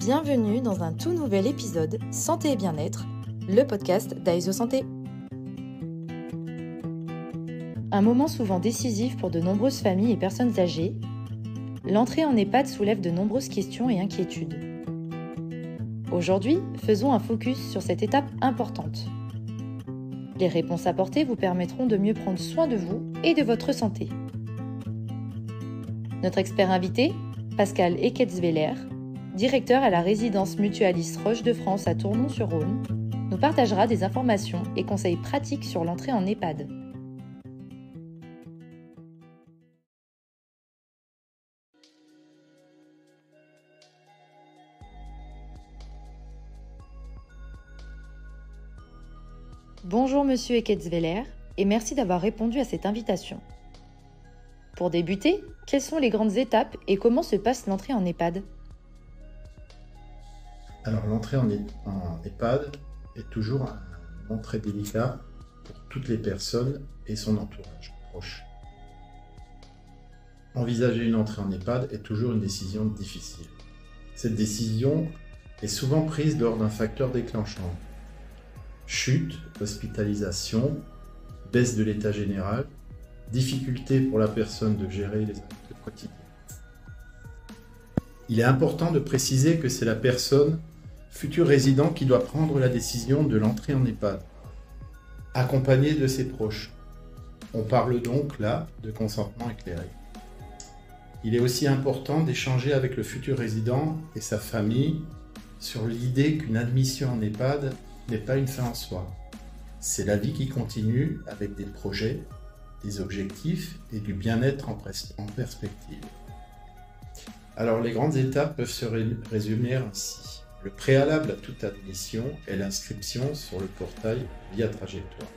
Bienvenue dans un tout nouvel épisode Santé et Bien-être, le podcast d'Aesio Santé. Un moment souvent décisif pour de nombreuses familles et personnes âgées, l'entrée en EHPAD soulève de nombreuses questions et inquiétudes. Aujourd'hui, faisons un focus sur cette étape importante. Les réponses apportées vous permettront de mieux prendre soin de vous et de votre santé. Notre expert invité, Pascal Ecketsveller, directeur à la résidence mutualiste Roche de France à Tournon-sur-Rhône, nous partagera des informations et conseils pratiques sur l'entrée en EHPAD. Bonjour Monsieur Ecketsveller et merci d'avoir répondu à cette invitation. Pour débuter, quelles sont les grandes étapes et comment se passe l'entrée en EHPAD ? Alors l'entrée en EHPAD est toujours un moment très délicat pour toutes les personnes et son entourage proche. Envisager une entrée en EHPAD est toujours une décision difficile. Cette décision est souvent prise lors d'un facteur déclenchant. Chute, hospitalisation, baisse de l'état général, difficulté pour la personne de gérer les actes quotidiens. Il est important de préciser que c'est la personne, futur résident, qui doit prendre la décision de l'entrée en EHPAD, accompagnée de ses proches. On parle donc là de consentement éclairé. Il est aussi important d'échanger avec le futur résident et sa famille sur l'idée qu'une admission en EHPAD n'est pas une fin en soi. C'est la vie qui continue avec des projets, des objectifs et du bien-être en perspective. Alors les grandes étapes peuvent se résumer ainsi. Le préalable à toute admission est l'inscription sur le portail Via Trajectoire,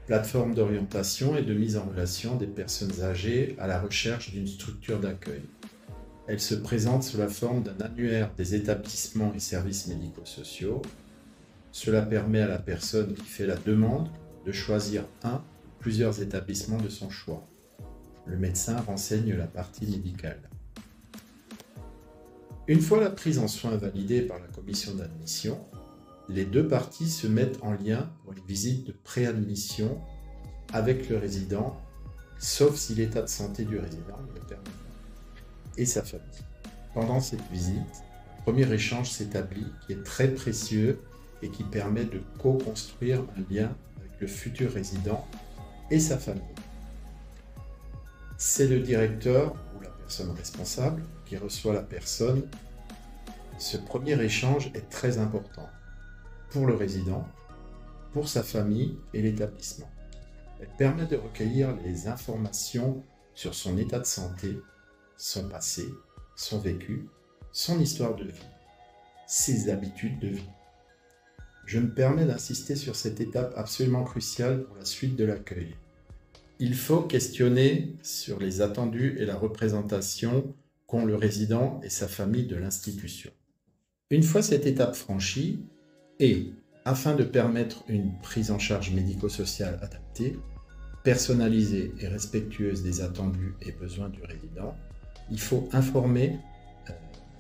plateforme d'orientation et de mise en relation des personnes âgées à la recherche d'une structure d'accueil. Elle se présente sous la forme d'un annuaire des établissements et services médico-sociaux. Cela permet à la personne qui fait la demande de choisir un ou plusieurs établissements de son choix. Le médecin renseigne la partie médicale. Une fois la prise en soin validée par la commission d'admission, les deux parties se mettent en lien pour une visite de préadmission avec le résident, sauf si l'état de santé du résident le permet, et sa famille. Pendant cette visite, un premier échange s'établit qui est très précieux et qui permet de co-construire un lien avec le futur résident et sa famille. C'est le directeur ou la personne responsable qui reçoit la personne. Ce premier échange est très important pour le résident, pour sa famille et l'établissement. Elle permet de recueillir les informations sur son état de santé, son passé, son vécu, son histoire de vie, ses habitudes de vie. Je me permets d'insister sur cette étape absolument cruciale pour la suite de l'accueil. Il faut questionner sur les attendus et la représentation qu'ont le résident et sa famille de l'institution. Une fois cette étape franchie, et afin de permettre une prise en charge médico-sociale adaptée, personnalisée et respectueuse des attendus et besoins du résident, il faut informer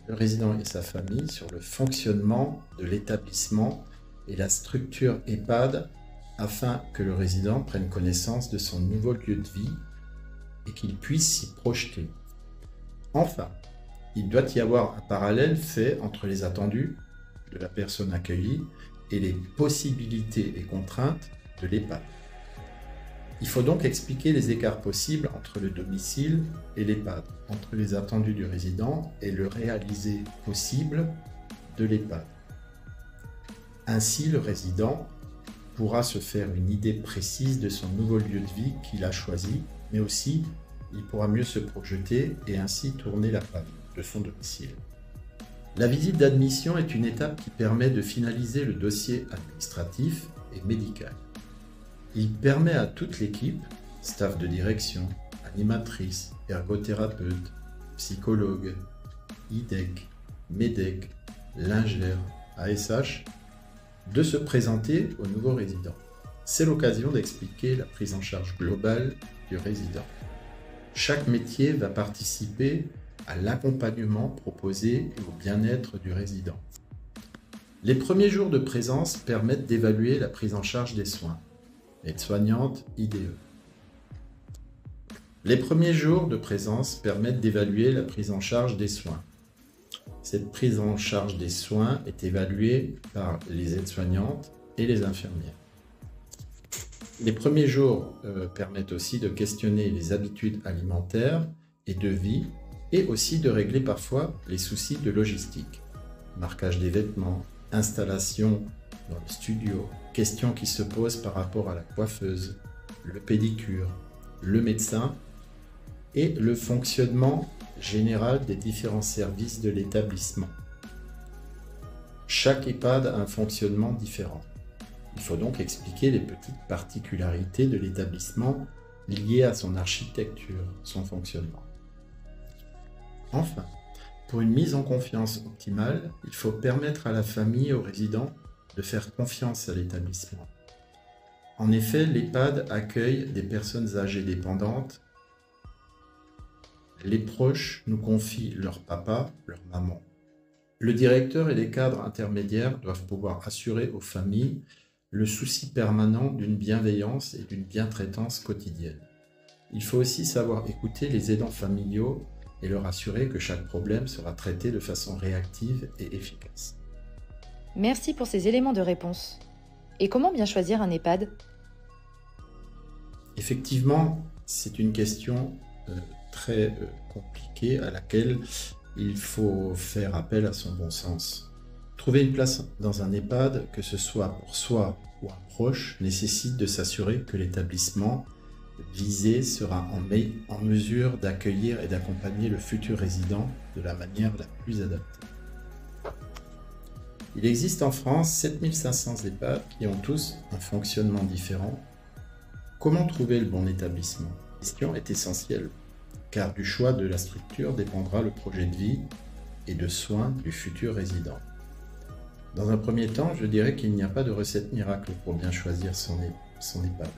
le résident et sa famille sur le fonctionnement de l'établissement et la structure EHPAD afin que le résident prenne connaissance de son nouveau lieu de vie et qu'il puisse s'y projeter. Enfin, il doit y avoir un parallèle fait entre les attendus de la personne accueillie et les possibilités et contraintes de l'EHPAD. Il faut donc expliquer les écarts possibles entre le domicile et l'EHPAD, entre les attendus du résident et le réalisé possible de l'EHPAD. Ainsi, le résident pourra se faire une idée précise de son nouveau lieu de vie qu'il a choisi, mais aussi il pourra mieux se projeter et ainsi tourner la page de son domicile. La visite d'admission est une étape qui permet de finaliser le dossier administratif et médical. Il permet à toute l'équipe, staff de direction, animatrice, ergothérapeute, psychologue, IDEC, MEDEC, lingère, ASH, de se présenter au nouveau résident. C'est l'occasion d'expliquer la prise en charge globale du résident. Chaque métier va participer à l'accompagnement proposé et au bien-être du résident. Les premiers jours de présence permettent d'évaluer la prise en charge des soins. Aide-soignante, IDE. Les premiers jours de présence permettent d'évaluer la prise en charge des soins. Cette prise en charge des soins est évaluée par les aides-soignantes et les infirmières. Les premiers jours permettent aussi de questionner les habitudes alimentaires et de vie et aussi de régler parfois les soucis de logistique. Marquage des vêtements, installation dans le studio, questions qui se posent par rapport à la coiffeuse, le pédicure, le médecin et le fonctionnement général des différents services de l'établissement. Chaque EHPAD a un fonctionnement différent. Il faut donc expliquer les petites particularités de l'établissement liées à son architecture, son fonctionnement. Enfin, pour une mise en confiance optimale, il faut permettre à la famille et aux résidents de faire confiance à l'établissement. En effet, l'EHPAD accueille des personnes âgées dépendantes. Les proches nous confient leur papa, leur maman. Le directeur et les cadres intermédiaires doivent pouvoir assurer aux familles le souci permanent d'une bienveillance et d'une bientraitance quotidienne. Il faut aussi savoir écouter les aidants familiaux et leur assurer que chaque problème sera traité de façon réactive et efficace. Merci pour ces éléments de réponse. Et comment bien choisir un EHPAD ? Effectivement, c'est une question très compliquée à laquelle il faut faire appel à son bon sens. Trouver une place dans un EHPAD, que ce soit pour soi ou un proche, nécessite de s'assurer que l'établissement visé sera en mesure d'accueillir et d'accompagner le futur résident de la manière la plus adaptée. Il existe en France 7500 EHPAD qui ont tous un fonctionnement différent. Comment trouver le bon établissement ? La question est essentielle, car du choix de la structure dépendra le projet de vie et de soins du futur résident. Dans un premier temps, je dirais qu'il n'y a pas de recette miracle pour bien choisir son EHPAD.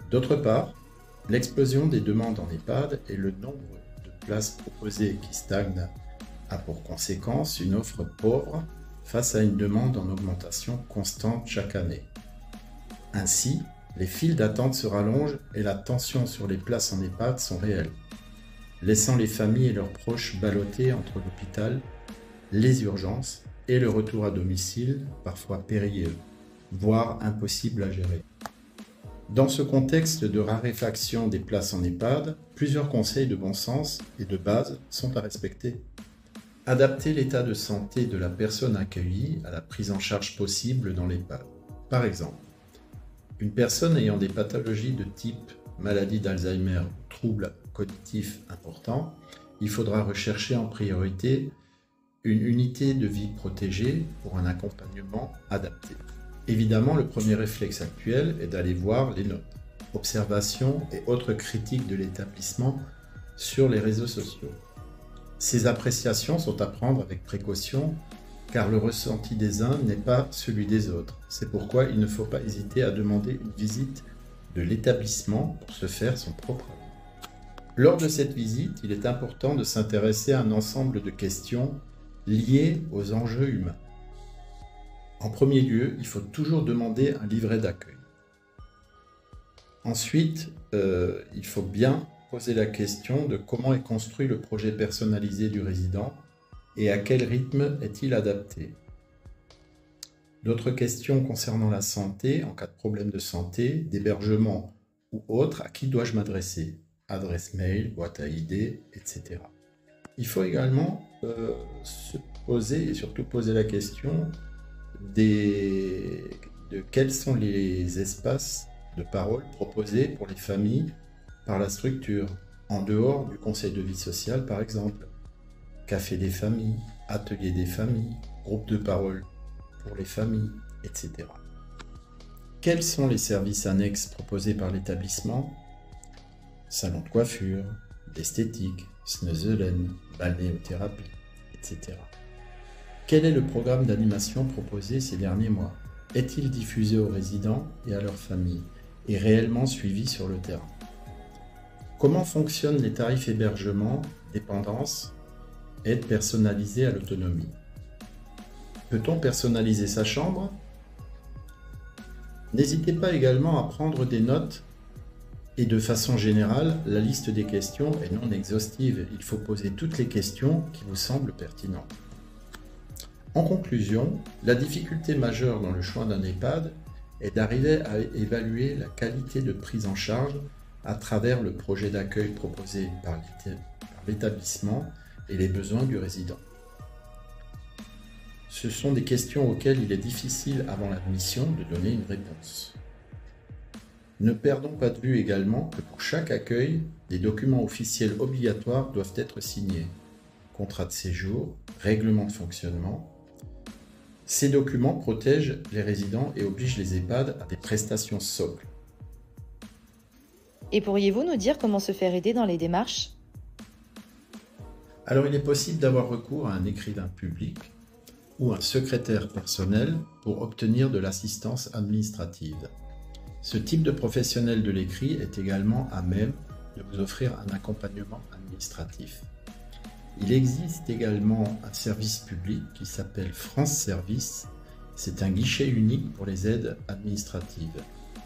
D'autre part, l'explosion des demandes en EHPAD et le nombre de places proposées qui stagne a pour conséquence une offre pauvre face à une demande en augmentation constante chaque année. Ainsi, les files d'attente se rallongent et la tension sur les places en EHPAD sont réelles, laissant les familles et leurs proches ballotter entre l'hôpital, les urgences et le retour à domicile, parfois périlleux, voire impossible à gérer. Dans ce contexte de raréfaction des places en EHPAD, plusieurs conseils de bon sens et de base sont à respecter. Adapter l'état de santé de la personne accueillie à la prise en charge possible dans l'EHPAD. Par exemple, une personne ayant des pathologies de type maladie d'Alzheimer ou troubles cognitifs importants, il faudra rechercher en priorité une unité de vie protégée pour un accompagnement adapté. Évidemment, le premier réflexe actuel est d'aller voir les notes, observations et autres critiques de l'établissement sur les réseaux sociaux. Ces appréciations sont à prendre avec précaution car le ressenti des uns n'est pas celui des autres. C'est pourquoi il ne faut pas hésiter à demander une visite de l'établissement pour se faire son propre avis. Lors de cette visite, il est important de s'intéresser à un ensemble de questions liées aux enjeux humains. En premier lieu, il faut toujours demander un livret d'accueil. Ensuite, il faut bien poser la question de comment est construit le projet personnalisé du résident et à quel rythme est-il adapté. D'autres questions concernant la santé, en cas de problème de santé, d'hébergement ou autre, à qui dois-je m'adresser ? Adresse mail, boîte à idées, etc. Il faut également se poser et surtout poser la question de quels sont les espaces de parole proposés pour les familles par la structure, en dehors du conseil de vie sociale par exemple. Café des familles, atelier des familles, groupe de parole pour les familles, etc. Quels sont les services annexes proposés par l'établissement ? Salon de coiffure, d'esthétique, Snezelen, balnéothérapie, etc. Quel est le programme d'animation proposé ces derniers mois ? Est-il diffusé aux résidents et à leurs familles et réellement suivi sur le terrain ? Comment fonctionnent les tarifs hébergement dépendance, aide personnalisée à l'autonomie. Peut-on personnaliser sa chambre? N'hésitez pas également à prendre des notes et de façon générale, la liste des questions est non exhaustive. Il faut poser toutes les questions qui vous semblent pertinentes. En conclusion, la difficulté majeure dans le choix d'un EHPAD est d'arriver à évaluer la qualité de prise en charge à travers le projet d'accueil proposé par l'établissement et les besoins du résident. Ce sont des questions auxquelles il est difficile avant l'admission de donner une réponse. Ne perdons pas de vue également que pour chaque accueil, des documents officiels obligatoires doivent être signés. Contrat de séjour, règlement de fonctionnement. Ces documents protègent les résidents et obligent les EHPAD à des prestations socles. Et pourriez-vous nous dire comment se faire aider dans les démarches? Alors il est possible d'avoir recours à un écrivain public ou un secrétaire personnel pour obtenir de l'assistance administrative. Ce type de professionnel de l'écrit est également à même de vous offrir un accompagnement administratif. Il existe également un service public qui s'appelle France Service. C'est un guichet unique pour les aides administratives.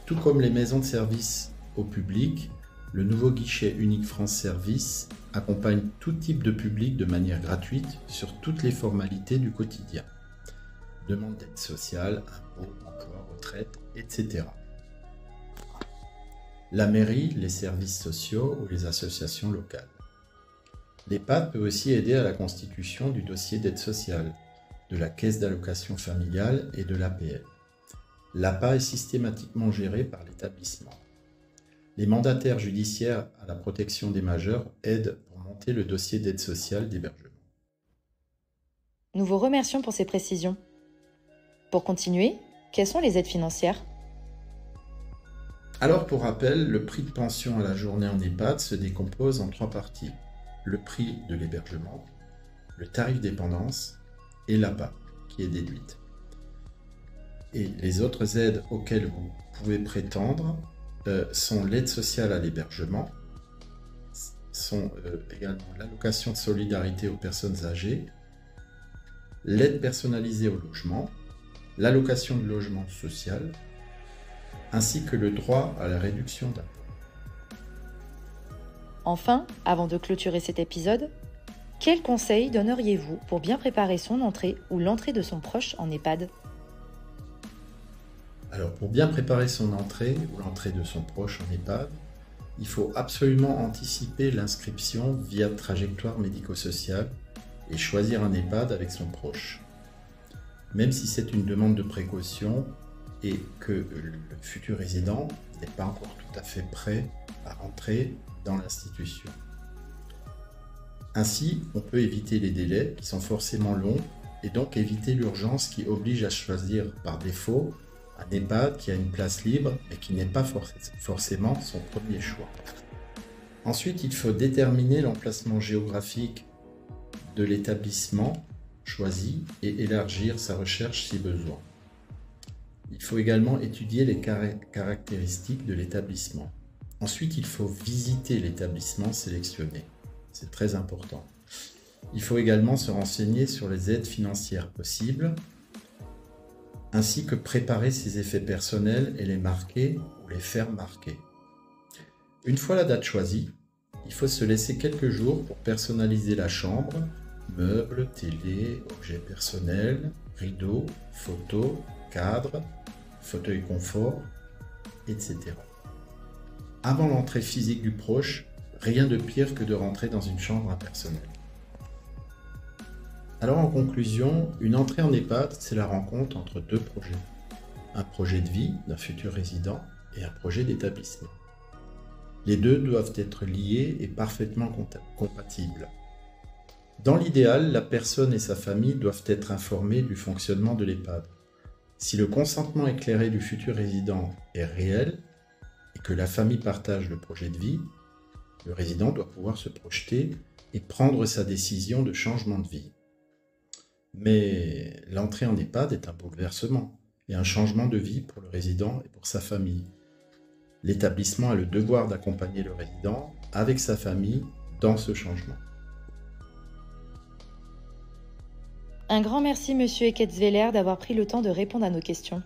Tout comme les maisons de service au public, le nouveau guichet unique France Service accompagne tout type de public de manière gratuite sur toutes les formalités du quotidien. Demande d'aide sociale, impôts, emploi, retraite, etc. La mairie, les services sociaux ou les associations locales. L'EHPAD peut aussi aider à la constitution du dossier d'aide sociale, de la caisse d'allocation familiale et de l'APL. L'APA est systématiquement géré par l'établissement. Les mandataires judiciaires à la protection des majeurs aident pour monter le dossier d'aide sociale d'hébergement. Nous vous remercions pour ces précisions. Pour continuer, quelles sont les aides financières? Alors pour rappel, le prix de pension à la journée en EHPAD se décompose en 3 parties. Le prix de l'hébergement, le tarif dépendance et l'APA qui est déduite. Et les autres aides auxquelles vous pouvez prétendre sont l'aide sociale à l'hébergement, sont également l'allocation de solidarité aux personnes âgées, l'aide personnalisée au logement, l'allocation de logement social, ainsi que le droit à la réduction d'impôt. Enfin, avant de clôturer cet épisode, quels conseils donneriez-vous pour bien préparer son entrée ou l'entrée de son proche en EHPAD? Alors pour bien préparer son entrée ou l'entrée de son proche en EHPAD, il faut absolument anticiper l'inscription via trajectoire médico-sociale et choisir un EHPAD avec son proche. Même si c'est une demande de précaution et que le futur résident n'est pas encore tout à fait prêt à rentrer dans l'institution. Ainsi, on peut éviter les délais qui sont forcément longs et donc éviter l'urgence qui oblige à choisir par défaut un EHPAD qui a une place libre mais qui n'est pas forcément son premier choix. Ensuite, il faut déterminer l'emplacement géographique de l'établissement choisi et élargir sa recherche si besoin. Il faut également étudier les caractéristiques de l'établissement. Ensuite, il faut visiter l'établissement sélectionné. C'est très important. Il faut également se renseigner sur les aides financières possibles, ainsi que préparer ses effets personnels et les marquer ou les faire marquer. Une fois la date choisie, il faut se laisser quelques jours pour personnaliser la chambre, meubles, télé, objets personnels, rideaux, photos, cadres, fauteuil confort, etc. Avant l'entrée physique du proche, rien de pire que de rentrer dans une chambre impersonnelle. Alors en conclusion, une entrée en EHPAD, c'est la rencontre entre deux projets. Un projet de vie d'un futur résident et un projet d'établissement. Les deux doivent être liés et parfaitement compatibles. Dans l'idéal, la personne et sa famille doivent être informées du fonctionnement de l'EHPAD. Si le consentement éclairé du futur résident est réel et que la famille partage le projet de vie, le résident doit pouvoir se projeter et prendre sa décision de changement de vie. Mais l'entrée en EHPAD est un bouleversement et un changement de vie pour le résident et pour sa famille. L'établissement a le devoir d'accompagner le résident avec sa famille dans ce changement. Un grand merci Monsieur Ecketzweller d'avoir pris le temps de répondre à nos questions.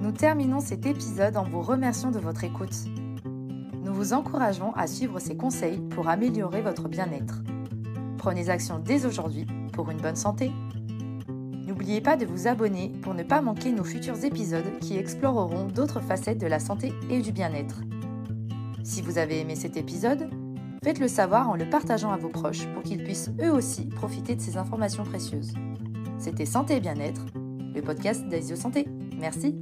Nous terminons cet épisode en vous remerciant de votre écoute. Nous vous encourageons à suivre ces conseils pour améliorer votre bien-être. Prenez action dès aujourd'hui pour une bonne santé. N'oubliez pas de vous abonner pour ne pas manquer nos futurs épisodes qui exploreront d'autres facettes de la santé et du bien-être. Si vous avez aimé cet épisode, faites-le savoir en le partageant à vos proches pour qu'ils puissent eux aussi profiter de ces informations précieuses. C'était Santé et Bien-être, le podcast d'Aesio Santé. Merci.